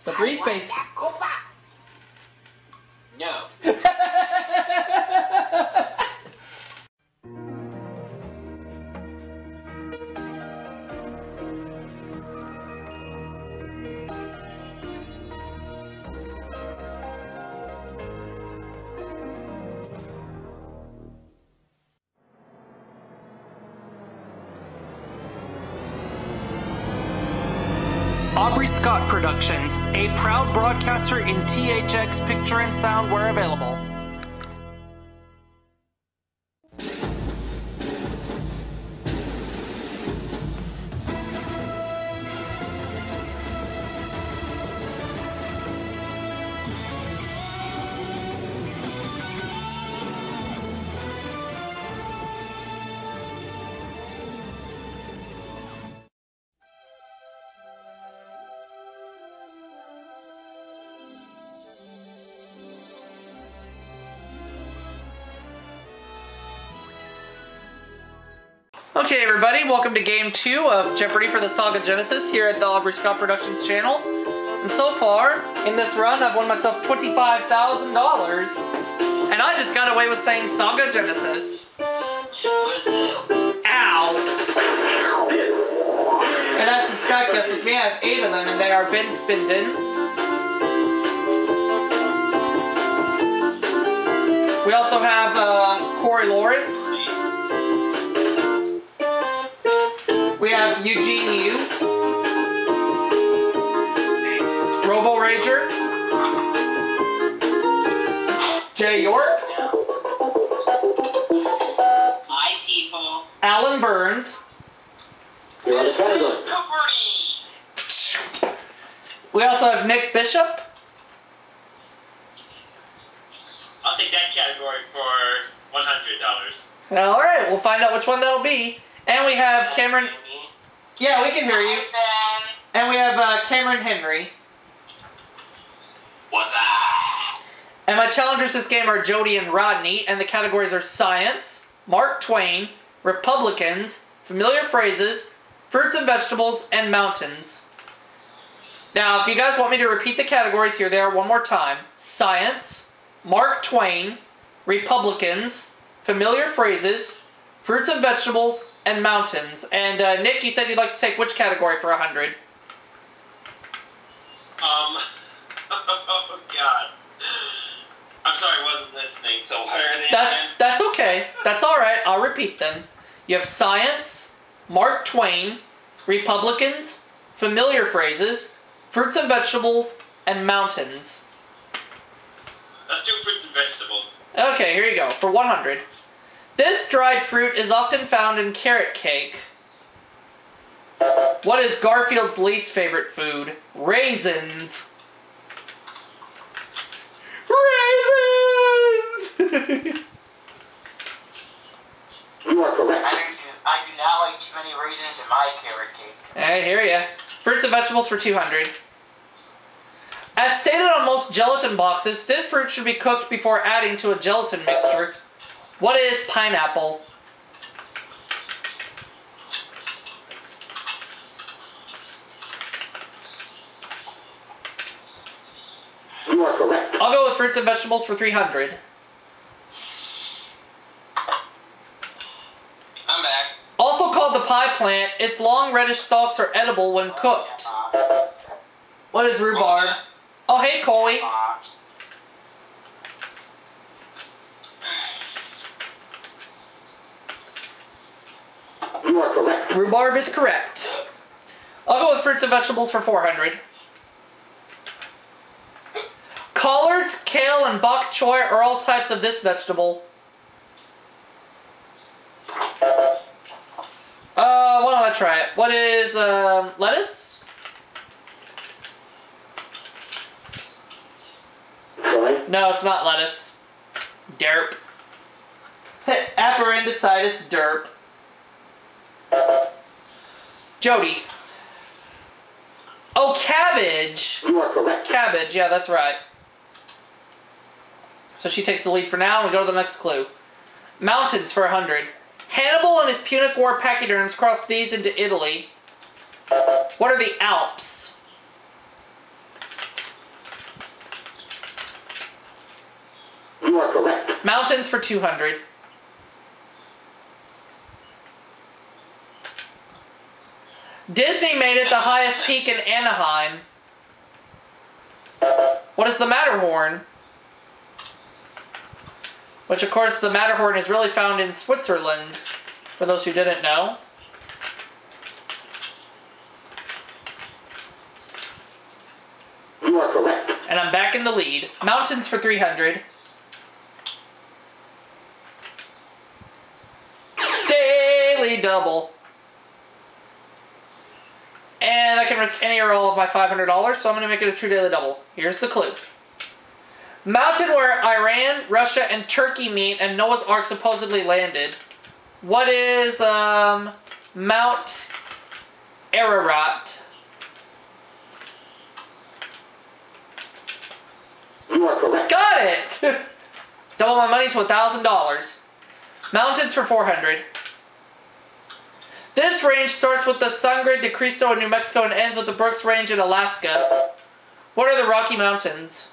So 3 space. No. Aubrey Scott Productions, a proud broadcaster in THX picture and sound where available. Okay everybody, welcome to Game 2 of Jeopardy for the Sega Genesis here at the Aubrey Scott Productions channel. And so far, in this run, I've won myself $25,000. And I just got away with saying Sega Genesis. Ow! And I have some Skype guests with me. I have 8 of them, and they are Ben Spinden. We also have Corey Lawrence. We have Eugene Yu, Robo Rager, Jay York, Hi, people. Alan Burns. This is Jeopardy. We also have Nick Bishop. I'll take that category for $100. Alright, we'll find out which one that'll be. And we have Cameron. Yeah, we can hear you. And we have Cameron Henry. What's up? And my challengers this game are Jody and Rodney, and the categories are Science, Mark Twain, Republicans, Familiar Phrases, Fruits and Vegetables, and Mountains. Now, if you guys want me to repeat the categories, here they are one more time. Science, Mark Twain, Republicans, Familiar Phrases, Fruits and Vegetables, and Mountains. And Nick, you said you'd like to take which category for 100? Oh God. I'm sorry, I wasn't listening. So what are they again? That's okay. That's all right. I'll repeat them. You have Science, Mark Twain, Republicans, Familiar Phrases, Fruits and Vegetables, and Mountains. Let's do fruits and vegetables. Okay, here you go. For 100. This dried fruit is often found in carrot cake. What is Garfield's least favorite food? Raisins. Raisins! You are correct. I do not like too many raisins in my carrot cake. I hear ya. Fruits and vegetables for 200. As stated on most gelatin boxes, this fruit should be cooked before adding to a gelatin mixture. What is pineapple? You are correct. I'll go with fruits and vegetables for 300. I'm back. Also called the pie plant, its long reddish stalks are edible when cooked. What is rhubarb? Oh, hey, Coley. You are correct. Rhubarb is correct. I'll go with fruits and vegetables for 400. Collards, kale, and bok choy are all types of this vegetable. Why don't I try it? What is, lettuce? Sorry? No, it's not lettuce. Derp. Appendicitis, derp. Jody. Oh, cabbage. You are correct. Cabbage, yeah, that's right. So she takes the lead for now, and we go to the next clue. Mountains for 100. Hannibal and his Punic War pachyderms crossed these into Italy. What are the Alps? Mountains for 200. Disney made it the highest peak in Anaheim. What is the Matterhorn? Which, of course, the Matterhorn is really found in Switzerland, for those who didn't know. You are correct. And I'm back in the lead. Mountains for 300. Daily double. And I can risk any or all of my $500, so I'm going to make it a true daily double. Here's the clue. Mountain where Iran, Russia, and Turkey meet and Noah's Ark supposedly landed. What is, Mount Ararat? You are correct. Got it! Double my money to $1,000. Mountains for 400. This range starts with the Sangre de Cristo in New Mexico and ends with the Brooks Range in Alaska. What are the Rocky Mountains?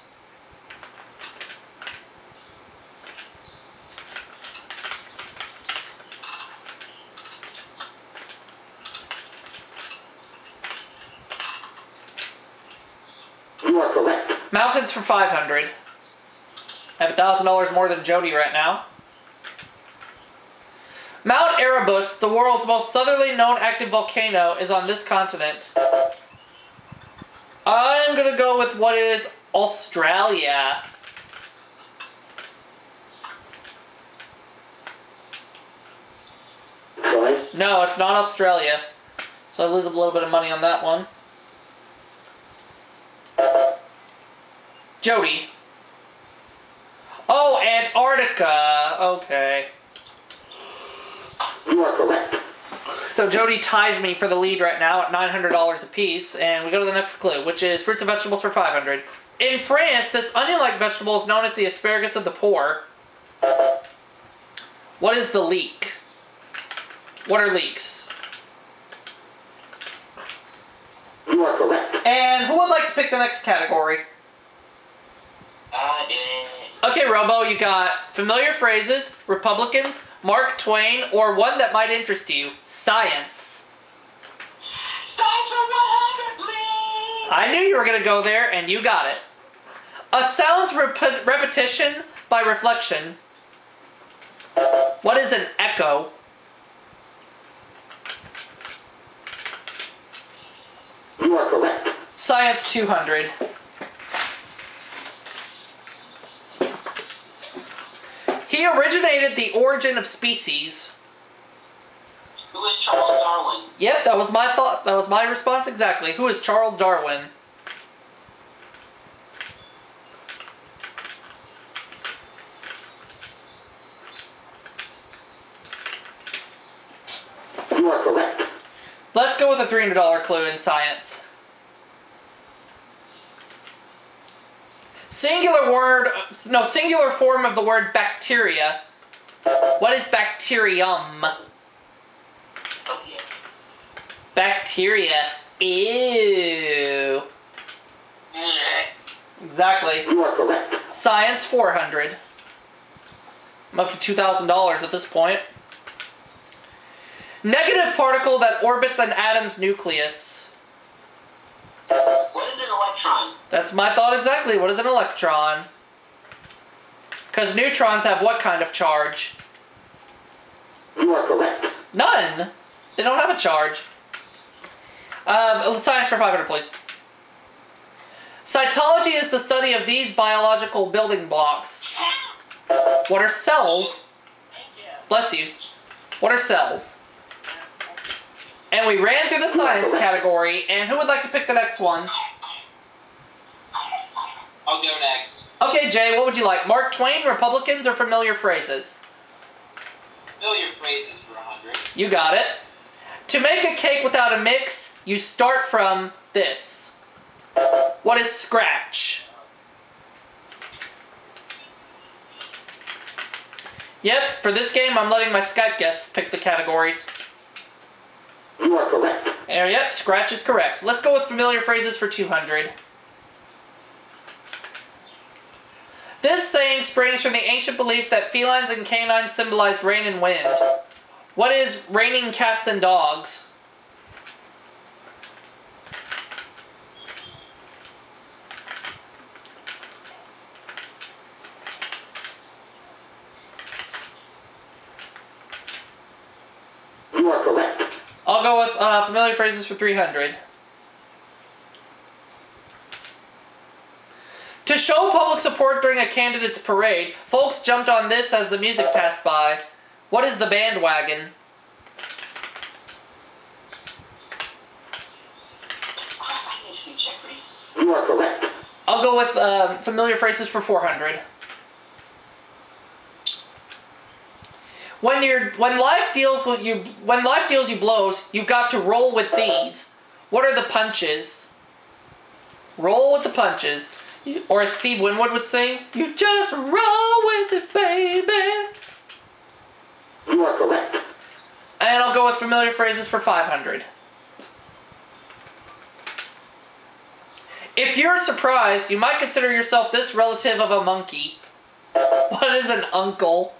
You are correct. Mountains for 500. I have $1,000 more than Jody right now. Mount Erebus, the world's most southerly known active volcano, is on this continent. I'm gonna go with what is Australia. Sorry. No, it's not Australia. So I lose a little bit of money on that one. Jody. Oh, Antarctica. Okay. You are correct. So Jody ties me for the lead right now at $900 apiece, and we go to the next clue, which is fruits and vegetables for 500. In France, this onion-like vegetable is known as the asparagus of the poor. What is the leek? What are leeks? You are correct. And who would like to pick the next category? Okay, Robo, you got familiar phrases, Republicans, Mark Twain, or one that might interest you, science. Science for 100, please! I knew you were going to go there, and you got it. A sound's repetition by reflection. What is an echo? You are correct. Science 200. He originated the origin of species. Who is Charles Darwin? Yep, that was my thought. That was my response exactly. Who is Charles Darwin? You are correct. Let's go with a $300 clue in science. Singular form of the word bacteria. What is bacterium? Oh, yeah. Bacteria. Ew. Exactly. You are correct. Science 400. I'm up to $2,000 at this point. Negative particle that orbits an atom's nucleus. What is an electron? That's my thought exactly. What is an electron? Because neutrons have what kind of charge? You are correct. None. They don't have a charge. Science for 500, please. Cytology is the study of these biological building blocks. What are cells? Bless you. What are cells? And we ran through the science category, and who would like to pick the next one? I'll go next. Okay, Jay, what would you like? Mark Twain, Republicans, or familiar phrases? Familiar phrases for 100. You got it. To make a cake without a mix, you start from this. What is scratch? Yep, for this game, I'm letting my Skype guests pick the categories. You are correct. Yep, scratch is correct. Let's go with familiar phrases for 200. This saying springs from the ancient belief that felines and canines symbolize rain and wind. What is raining cats and dogs? You are correct. I'll go with familiar phrases for 300. To show public support during a candidate's parade, folks jumped on this as the music passed by. What is the bandwagon? You are correct. I'll go with familiar phrases for 400. When life deals you blows, you've got to roll with these. What are the punches? Roll with the punches. Or as Steve Winwood would sing, you just roll with it, baby. You are correct. And I'll go with familiar phrases for 500. If you're surprised, you might consider yourself this relative of a monkey. What is an uncle?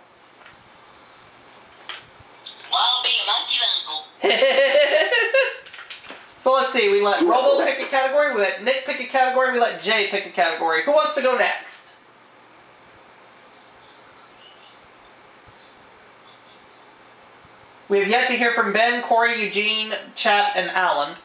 Well, be a monkey's uncle. So let's see, we let Robo pick a category, we let Nick pick a category, we let Jay pick a category. Who wants to go next? We have yet to hear from Ben, Corey, Eugene, Chat, and Alan.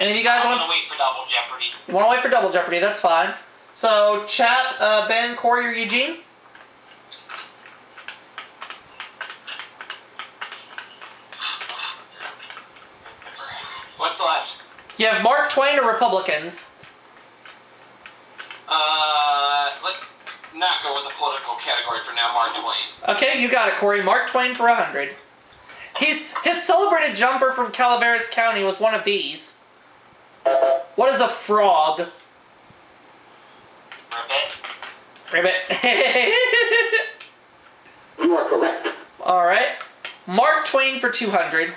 Any of you guys I'm want gonna wait for Double Jeopardy. You want to wait for Double Jeopardy, that's fine. So, Chat, Ben, Corey, or Eugene? What's left? You have Mark Twain or Republicans? Let's not go with the political category for now. Mark Twain. Okay, you got it, Corey. Mark Twain for 100. His celebrated jumper from Calaveras County was one of these. What is a frog? Ribbit. Ribbit. You are correct. Alright. Mark Twain for 200.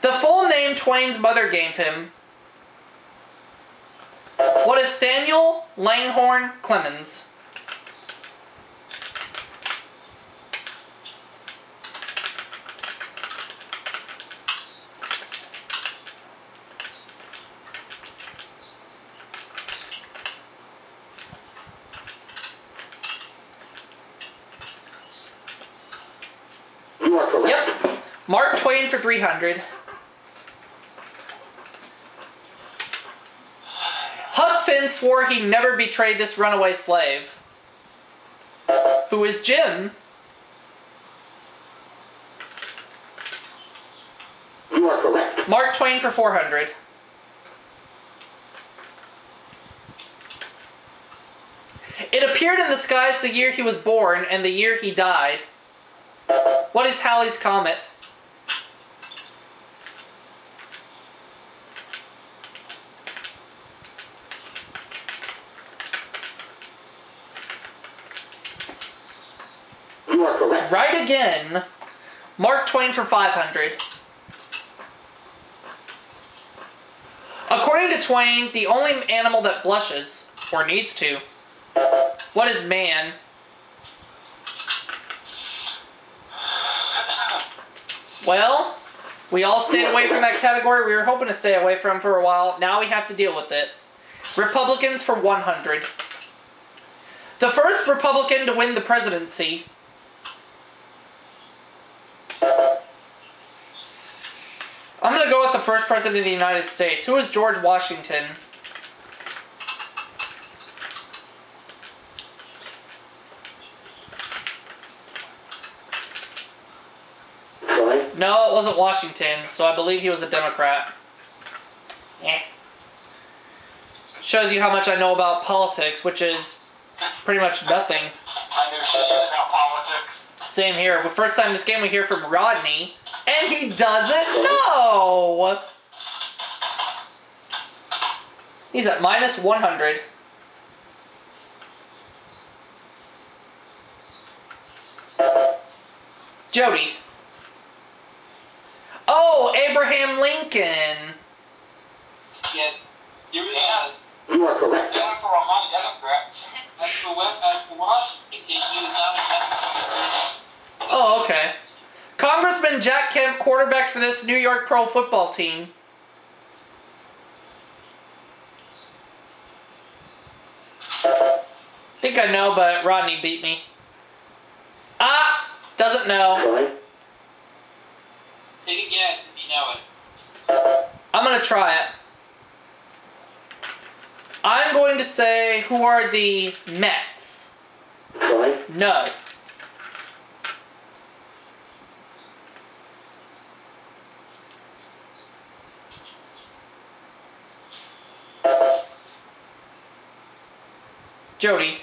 The full name Twain's mother gave him. What is Samuel Langhorne Clemens? You are correct. Yep. Mark Twain for 300. Huck Finn swore he'd never betray this runaway slave. Who is Jim? You are correct. Mark Twain for 400. It appeared in the skies the year he was born and the year he died. What is Halley's Comet? You are correct. Right again. Mark Twain for 500. According to Twain, the only animal that blushes, or needs to. What is man? Well, we all stayed away from that category we were hoping to stay away from for a while. Now we have to deal with it. Republicans for 100. The first Republican to win the presidency. I'm going to go with the first president of the United States. Who is George Washington? Sorry. No, it wasn't Washington, so I believe he was a Democrat. Eh. Shows you how much I know about politics, which is pretty much nothing. I knew she was about politics. Same here. But first time this game we hear from Rodney, and he doesn't know! He's at minus 100. Jody. Oh, Abraham Lincoln. Yeah. You You are correct. I went for Obama, Democrat. as for Washington, he was not a Oh, okay. Congressman Jack Kemp, quarterback for this New York Pro football team. Think I know, but Rodney beat me. Ah! Doesn't know. Fine. Take a guess if you know it. I'm gonna try it. I'm going to say, who are the Mets? Fine. No. Jody.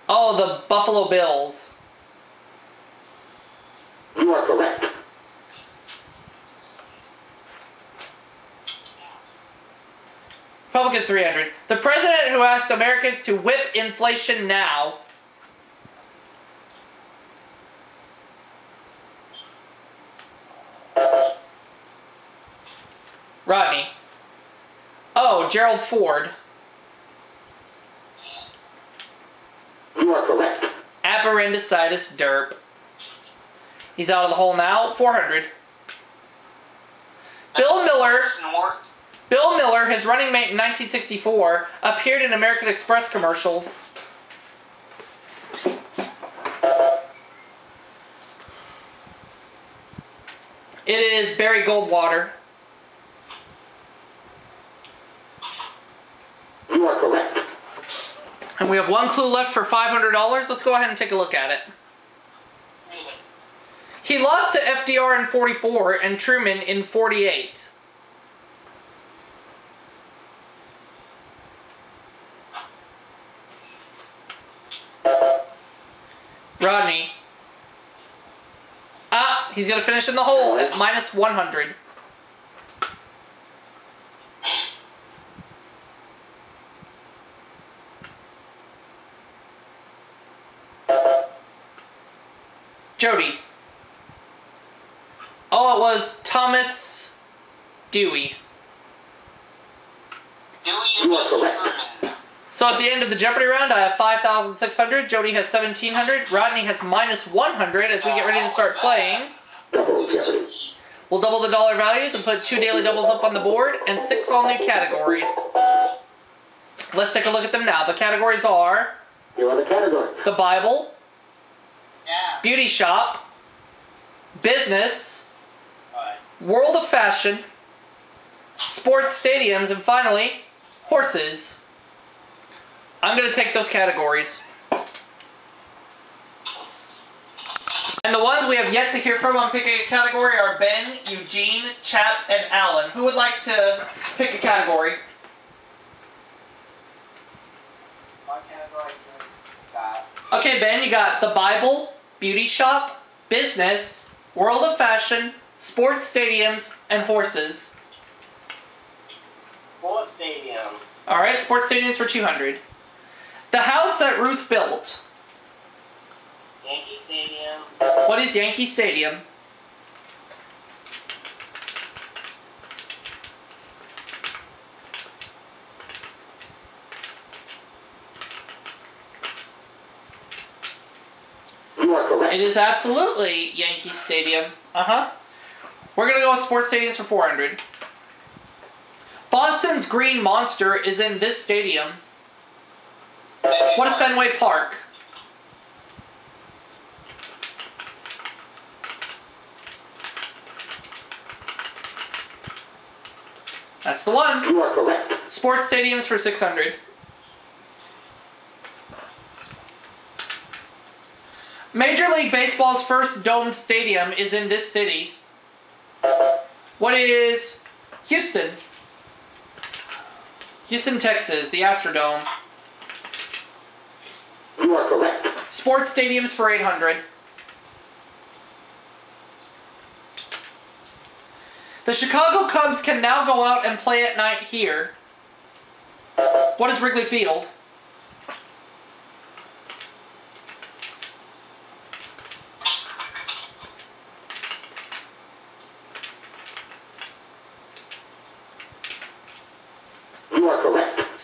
Oh, the Buffalo Bills. You are correct. Republicans 300. The president who asked Americans to whip inflation now. Rodney. Oh, Gerald Ford. You are correct. Appendicitis derp. He's out of the hole now. 400. Bill Miller. Snort. Bill Miller, his running mate in 1964, appeared in American Express commercials. It is Barry Goldwater. You are correct. And we have one clue left for $500. Let's go ahead and take a look at it. He lost to FDR in 44 and Truman in 48. Rodney. Ah, he's going to finish in the hole at minus 100. Jody. Oh, it was Thomas Dewey. Dewey You are correct. Truman. So at the end of the Jeopardy round, I have 5,600. Jody has 1,700. Rodney has minus 100 as we get ready to start playing. Double Jeopardy. We'll double the dollar values and put 2 daily doubles up on the board and 6 all new categories. Let's take a look at them now. The categories are You are the category. the Bible, Yeah. beauty shop, business, Alright. world of fashion, sports stadiums, and finally, horses. I'm going to take those categories. And the ones we have yet to hear from on picking a category are Ben, Eugene, Chap, and Alan. Who would like to pick a category? What category do you got? Okay, Ben, you got the Bible, beauty shop, business, world of fashion, sports stadiums, and horses. Sports stadiums. All right, sports stadiums for 200. The house that Ruth built. Yankee Stadium. What is Yankee Stadium? You are correct. It is absolutely Yankee Stadium. We're going to go with sports stadiums for 400. Boston's Green Monster is in this stadium. What is Fenway Park? That's the one. You are correct. Sports stadiums for 600. Major League Baseball's first domed stadium is in this city. What is Houston? Houston, Texas, the Astrodome. You are correct. Sports stadiums for 800. The Chicago Cubs can now go out and play at night here. What is Wrigley Field?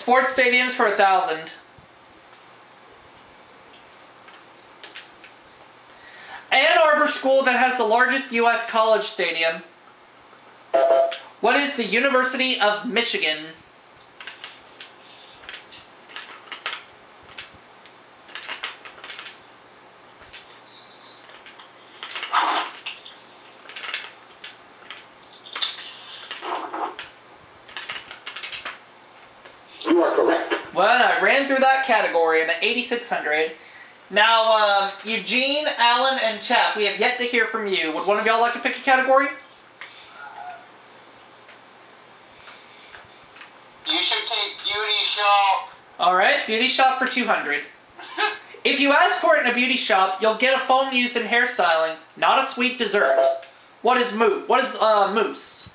Sports stadiums for 1,000. Ann Arbor school that has the largest U.S. college stadium. What is the University of Michigan? You are correct. Well, I ran through that category. I'm at 8,600. Now, Eugene, Alan, and Chap, we have yet to hear from you. Would one of y'all like to pick a category? You should take beauty shop. Alright, beauty shop for 200. If you ask for it in a beauty shop, you'll get a foam used in hairstyling, not a sweet dessert. What is mousse? What is mousse?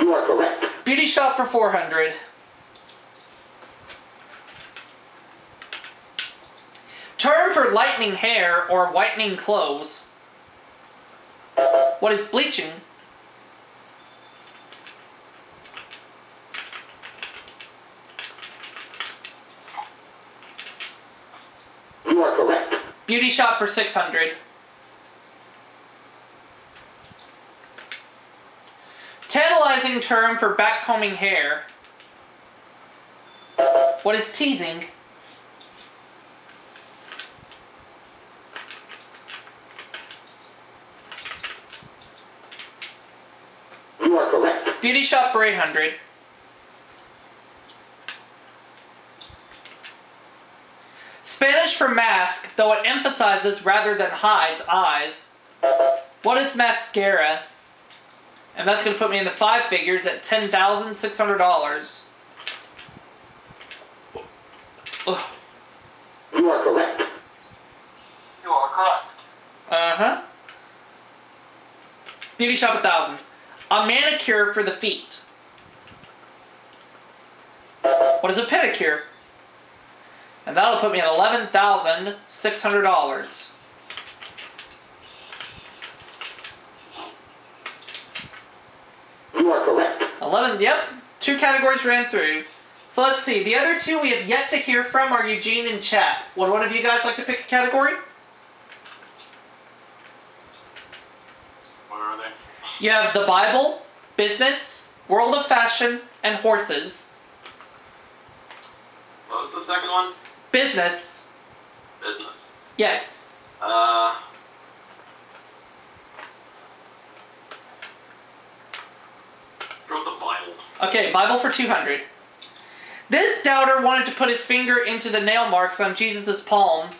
You are correct. Beauty shop for 400. Term for lightening hair or whitening clothes. What is bleaching? You are correct. Beauty shop for 600. Tantalizing term for backcombing hair. What is teasing? You are correct. Beauty shop for 800. Spanish for mask, though it emphasizes rather than hides eyes. What is mascara? And that's going to put me in the 5 figures at $10,600. Ugh. You are correct. You are correct. Uh-huh. Beauty shop 1,000. A manicure for the feet. What is a pedicure? And that'll put me at $11,600. You are correct. 11, yep. 2 categories ran through. So let's see. The other 2 we have yet to hear from are Eugene and Chap. Would one of you guys like to pick a category? What are they? You have the Bible, business, world of fashion, and horses. What was the second one? Business. Business. Yes. Go with the Bible. Okay, Bible for 200. This doubter wanted to put his finger into the nail marks on Jesus' palm.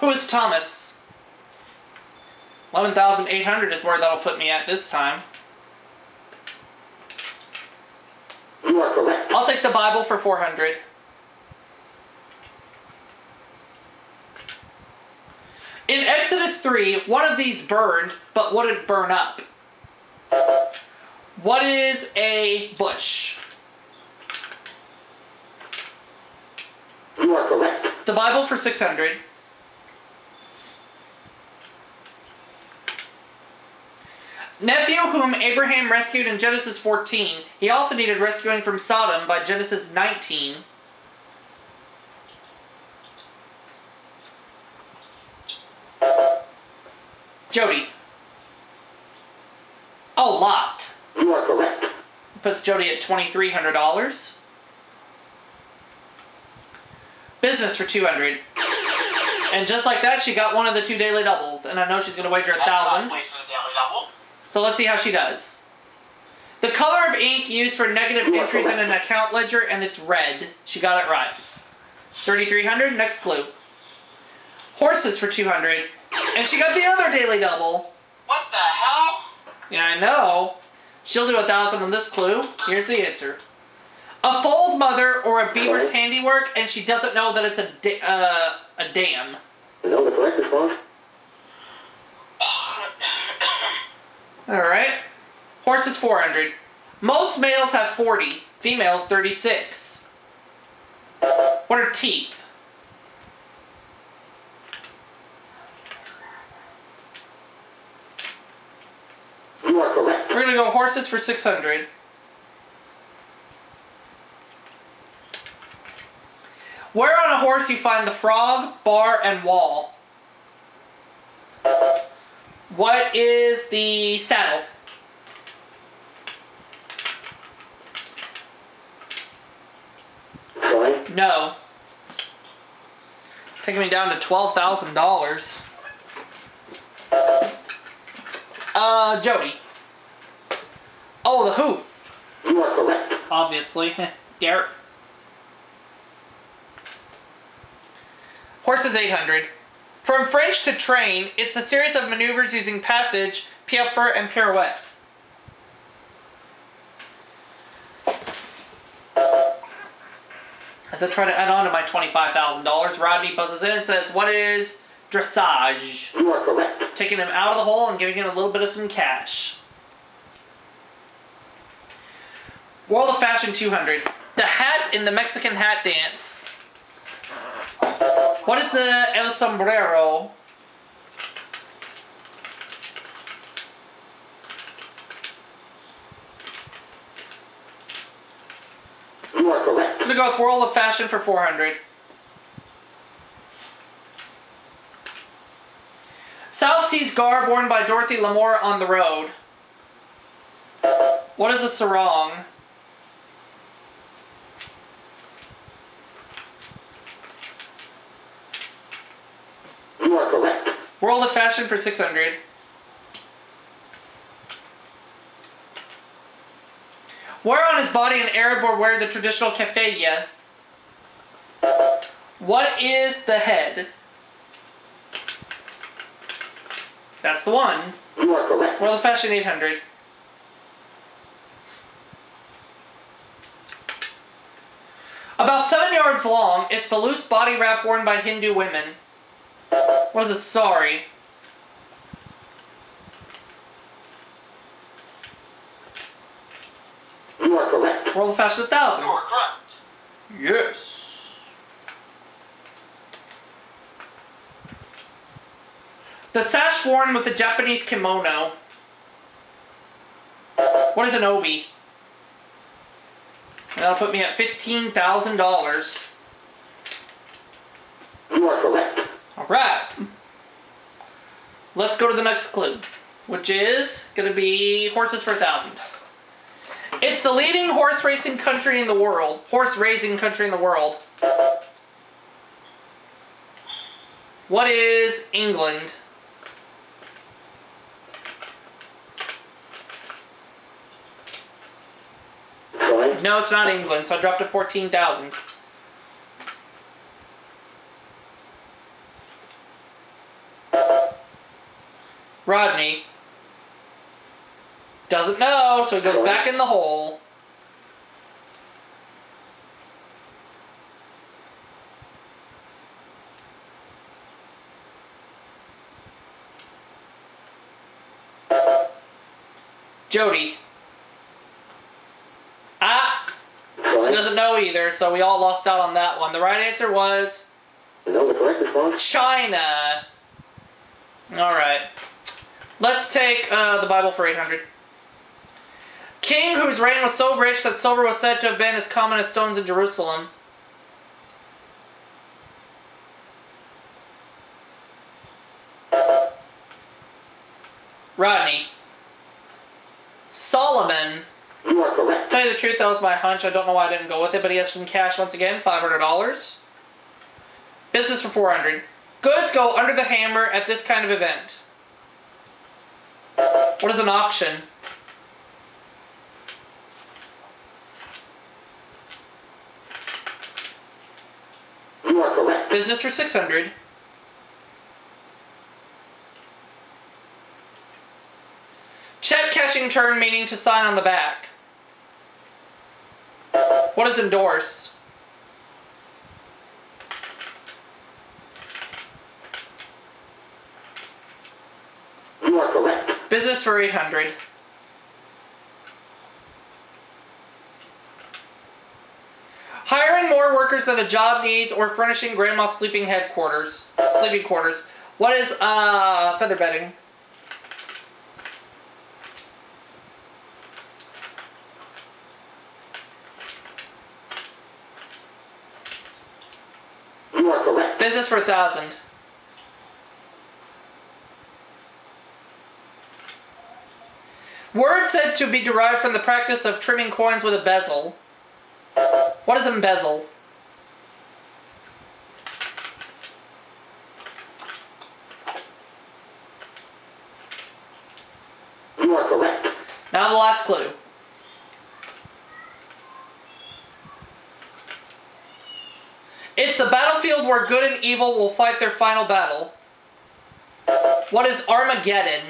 Who is Thomas? 11,800 is where that'll put me at this time. You are correct. I'll take the Bible for 400. In Exodus 3, one of these burned, but would it burn up? What is a bush? You are correct. The Bible for 600. Nephew whom Abraham rescued in Genesis 14. He also needed rescuing from Sodom by Genesis 19. Jody. Oh, Lot. You are correct. Puts Jody at $2,300. Business for 200. And just like that, she got one of the 2 daily doubles. And I know she's going to wager 1,000. So let's see how she does. The color of ink used for negative entries in an account ledger, and it's red. She got it right. 3,300. Next clue. Horses for 200. And she got the other daily double. What the hell? Yeah, I know. She'll do 1,000 on this clue. Here's the answer. A foal's mother or a beaver's handiwork, and she doesn't know that it's a dam. You know the correct response? Alright. Horses 400. Most males have 40. Females 36. What are teeth? You are correct. We're gonna gonna go horses for 600. Where on a horse you find the frog, bar, and wall? What is the saddle? Fine. No. Taking me down to $12,000. Jody. Oh, the hoof. You are correct. Obviously. Garrett. Horse is 800. From French to train, it's the series of maneuvers using passage, piaffe, and pirouette. As I try to add on to my $25,000, Rodney buzzes in and says, what is dressage? You are correct. Taking him out of the hole and giving him a little bit of some cash. World of Fashion 200. The hat in the Mexican hat dance. What is the el sombrero? You are correct. I'm gonna go with World of Fashion for 400. South Seas garb worn by Dorothy Lamour on the road. What is a sarong? You are correct. World of Fashion for 600. Where on his body an Arab would wear the traditional keffiyeh? What is the head? That's the one. You are correct. World of Fashion 800. About 7 yards long, it's the loose body wrap worn by Hindu women. What is a sari? You are correct. World of Fashion 1000. You are correct. Yes. The sash worn with the Japanese kimono. What is an obi? That'll put me at $15,000. You are correct. Alright. Let's go to the next clue, which is going to be horses for 1,000. It's the leading horse racing country in the world. Horse raising country in the world. What is England? Fine. No, it's not England, so I dropped to 14,000. Rodney doesn't know, so he goes back in the hole. Jody. She Fine. doesn't know either, so we all lost out on that one. The right answer was And now the correct response. China. Alright. Let's take the Bible for 800. King whose reign was so rich that silver was said to have been as common as stones in Jerusalem. Rodney. Solomon. You are correct. Tell you the truth, that was my hunch. I don't know why I didn't go with it, but he has some cash once again, $500. Business for 400. Goods go under the hammer at this kind of event. What is an auction? You are correct. Business for 600. Check cashing turn meaning to sign on the back. What is endorse? You are correct. Business for 800. Hiring more workers than a job needs or furnishing grandma's sleeping quarters. What is feather bedding? Business for 1,000. Word said to be derived from the practice of trimming coins with a bezel. What is embezzle? You are correct. Now the last clue. It's the battlefield where good and evil will fight their final battle. What is Armageddon?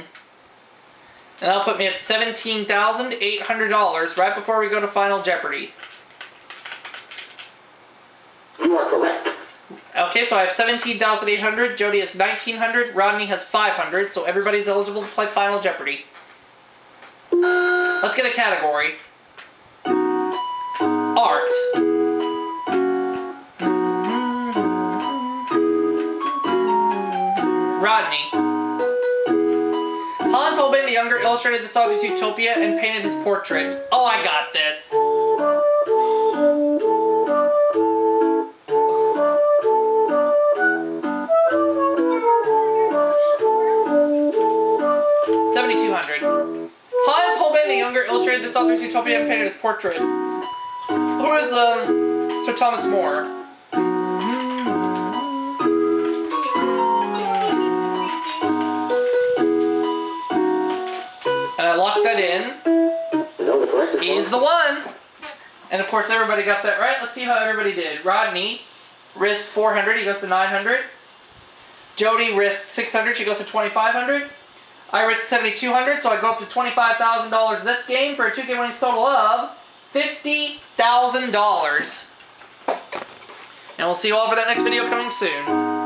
And that'll put me at $17,800 right before we go to Final Jeopardy. You are correct. Okay, so I have 17,800, Jody has 1,900, Rodney has 500, so everybody's eligible to play Final Jeopardy. Let's get a category. Art. Rodney. Hans Holbein the Younger illustrated the song Utopia and painted his portrait. Oh, I got this. $7,200. Hans Holbein the Younger illustrated this author's Utopia and painted his portrait. Who is Sir Thomas More? And I locked that in. He's the one. And of course everybody got that right. Let's see how everybody did. Rodney risked 400. He goes to 900. Jody risked 600. She goes to 2,500. I risked 7,200, so I go up to $25,000 this game for a 2-game winnings total of $50,000. And we'll see you all for that next video coming soon.